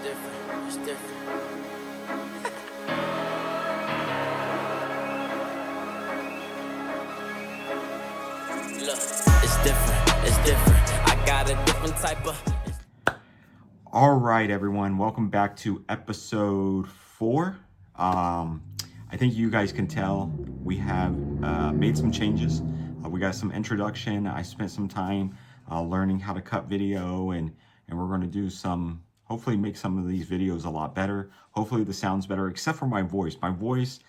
different. It's different. Look, it's different. It's different. I got a different type of. All right, everyone. Welcome back to episode 4. I think you guys can tell we have made some changes. We got some introduction. I spent some time learning how to cut video, and we're going to do some, hopefully make some of these videos a lot better. Hopefully the sound's better, except for my voice. My voice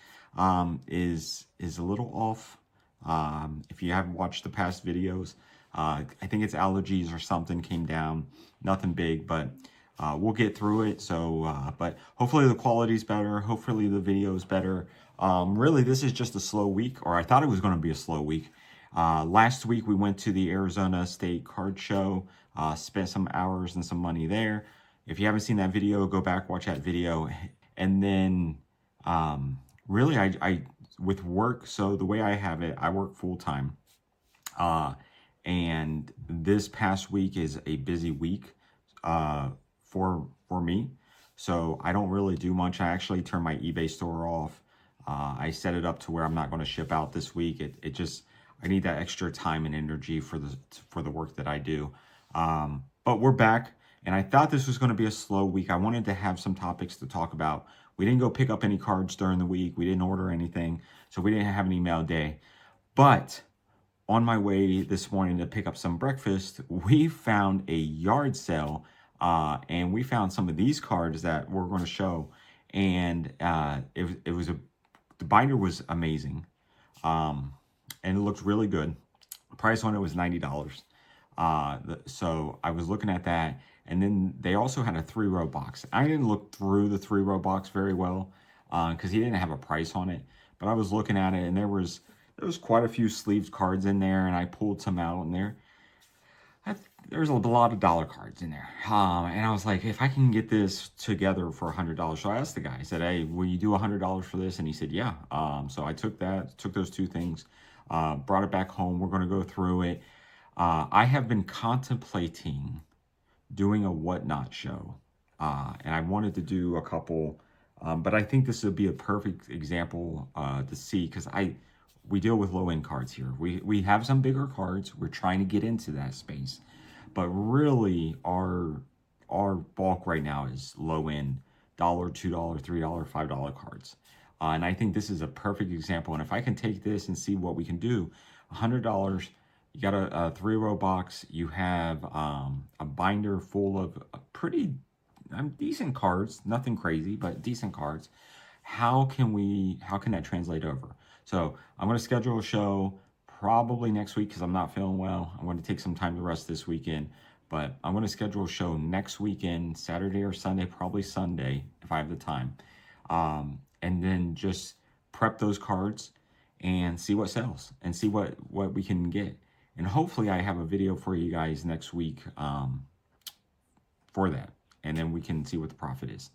is a little off. If you haven't watched the past videos, I think it's allergies or something came down. Nothing big, but we'll get through it. So, but hopefully the quality's better. Hopefully the video's better. Really, this is just a slow week, or I thought it was going to be a slow week. Last week we went to the Arizona State Card Show, spent some hours and some money there. If you haven't seen that video, go back, watch that video. And then really, I with work, so the way I have it, I work full time. And this past week is a busy week for me. So I don't really do much. I actually turn my eBay store off. I set it up to where I'm not going to ship out this week. It just, I need that extra time and energy for the work that I do. But we're back, and I thought this was going to be a slow week. I wanted to have some topics to talk about. We didn't go pick up any cards during the week. We didn't order anything, so we didn't have an email day. But on my way this morning to pick up some breakfast, we found a yard sale, and we found some of these cards that we're going to show. And the binder was amazing, and it looked really good. The price on it was $90. So I was looking at that, and then they also had a 3-row box. I didn't look through the 3-row box very well because he didn't have a price on it. But I was looking at it, and there was quite a few sleeved cards in there, and I pulled some out, and there's a lot of dollar cards in there. And I was like, if I can get this together for $100. So I asked the guy, I said, hey, will you do $100 for this? And he said, yeah. So I took those two things, brought it back home. We're going to go through it. I have been contemplating doing a Whatnot show, and I wanted to do a couple, but I think this would be a perfect example to see, because we deal with low-end cards here. We have some bigger cards. We're trying to get into that space, but really our bulk right now is low-end $1, $2, $3, $5 cards, and I think this is a perfect example. And if I can take this and see what we can do, $100. You got a 3-row box. You have a binder full of pretty decent cards. Nothing crazy, but decent cards. How can that translate over? So I'm going to schedule a show probably next week because I'm not feeling well. I'm going to take some time to rest this weekend. But I'm going to schedule a show next weekend, Saturday or Sunday, probably Sunday if I have the time. And then just prep those cards and see what sells and see what we can get. And hopefully I have a video for you guys next week for that. And then we can see what the profit is.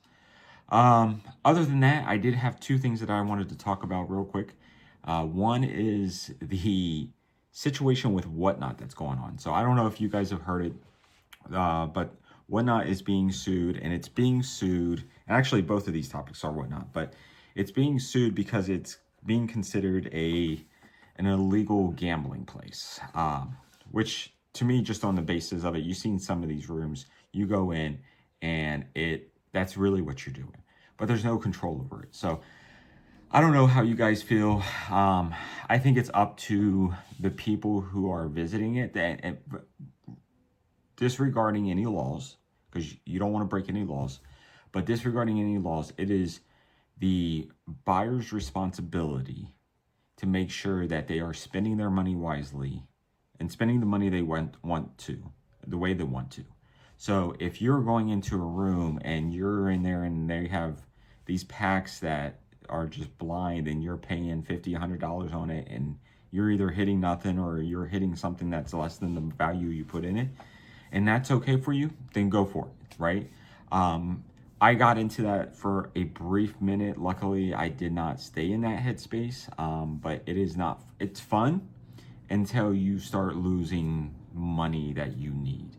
Other than that, I did have 2 things that I wanted to talk about real quick. One is the situation with Whatnot that's going on. So I don't know if you guys have heard it, but Whatnot is being sued, and it's being sued. And actually, both of these topics are Whatnot, but it's being sued because it's being considered an illegal gambling place, which to me, just on the basis of it, you've seen some of these rooms, you go in and that's really what you're doing, but there's no control over it. So I don't know how you guys feel. I think it's up to the people who are visiting it, and disregarding any laws, because you don't want to break any laws, but disregarding any laws, it is the buyer's responsibility to make sure that they are spending their money wisely and spending the money they want to, the way they want to. So if you're going into a room and you're in there and they have these packs that are just blind and you're paying $50, $100 on it, and you're either hitting nothing or you're hitting something that's less than the value you put in it, and that's okay for you, then go for it, right? I got into that for a brief minute. Luckily, I did not stay in that headspace, but it's fun until you start losing money that you need.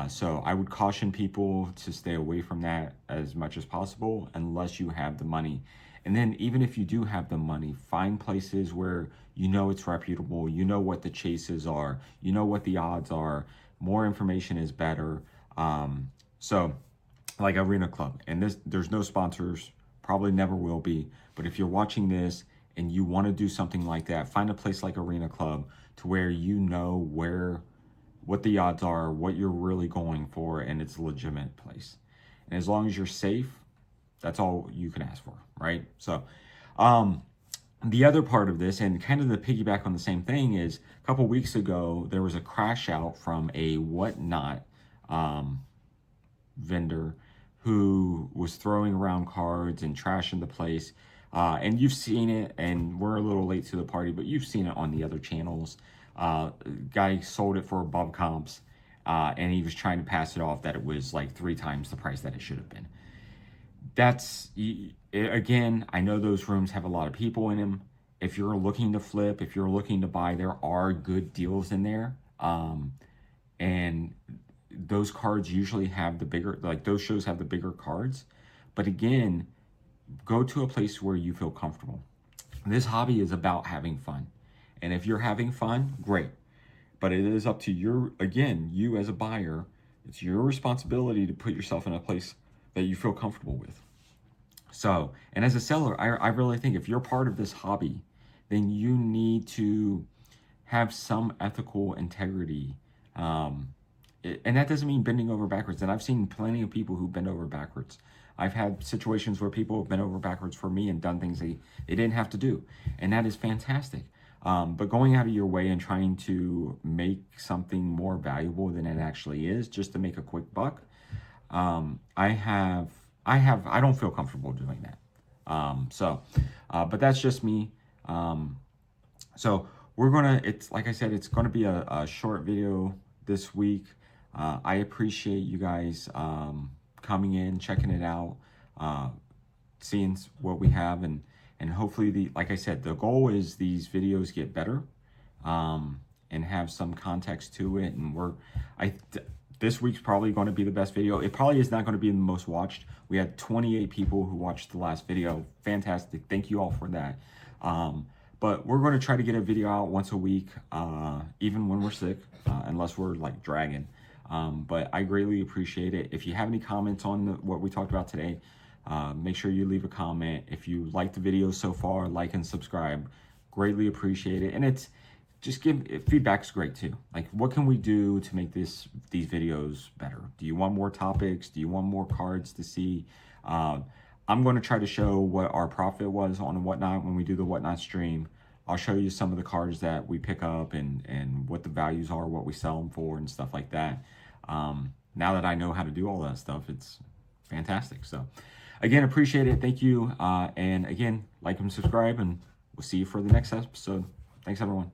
So I would caution people to stay away from that as much as possible unless you have the money. And then even if you do have the money, find places where you know it's reputable, you know what the chases are, you know what the odds are. More information is better. So like Arena Club, and there's no sponsors, probably never will be. But if you're watching this and you want to do something like that, find a place like Arena Club to where you know what the odds are, what you're really going for, and it's a legitimate place. And as long as you're safe, that's all you can ask for, right? So the other part of this, and kind of the piggyback on the same thing, is a couple weeks ago there was a crash out from a Whatnot vendor who was throwing around cards and trashing the place. And you've seen it, and we're a little late to the party, but you've seen it on the other channels. Guy sold it for above comps, and he was trying to pass it off that it was like 3 times the price that it should have been. That's, again, I know those rooms have a lot of people in them. If you're looking to flip, if you're looking to buy, there are good deals in there. And those cards usually have the bigger, like those shows have the bigger cards. But again, go to a place where you feel comfortable. This hobby is about having fun. And if you're having fun, great. But it is up to you as a buyer, it's your responsibility to put yourself in a place that you feel comfortable with. So, and as a seller, I really think if you're part of this hobby, then you need to have some ethical integrity. And that doesn't mean bending over backwards. And I've seen plenty of people who bend over backwards. I've had situations where people have bent over backwards for me and done things they didn't have to do. And that is fantastic. But going out of your way and trying to make something more valuable than it actually is just to make a quick buck, I don't feel comfortable doing that. But that's just me. So it's like I said, it's gonna be a short video this week. I appreciate you guys coming in, checking it out, seeing what we have, and hopefully, like I said, the goal is these videos get better, and have some context to it. And this week's probably going to be the best video. It probably is not going to be the most watched. We had 28 people who watched the last video. Fantastic. Thank you all for that. But we're going to try to get a video out once a week, even when we're sick, unless we're like dragging. But I greatly appreciate it. If you have any comments on what we talked about today, make sure you leave a comment. If you like the video so far, like and subscribe. Greatly appreciate it. And feedback's great too. Like, what can we do to make these videos better? Do you want more topics? Do you want more cards to see? I'm going to try to show what our profit was on Whatnot when we do the Whatnot stream. I'll show you some of the cards that we pick up and what the values are, what we sell them for, and stuff like that. Now that I know how to do all that stuff, it's fantastic. So again, appreciate it. Thank you. And again, like and subscribe, and we'll see you for the next episode. Thanks, everyone.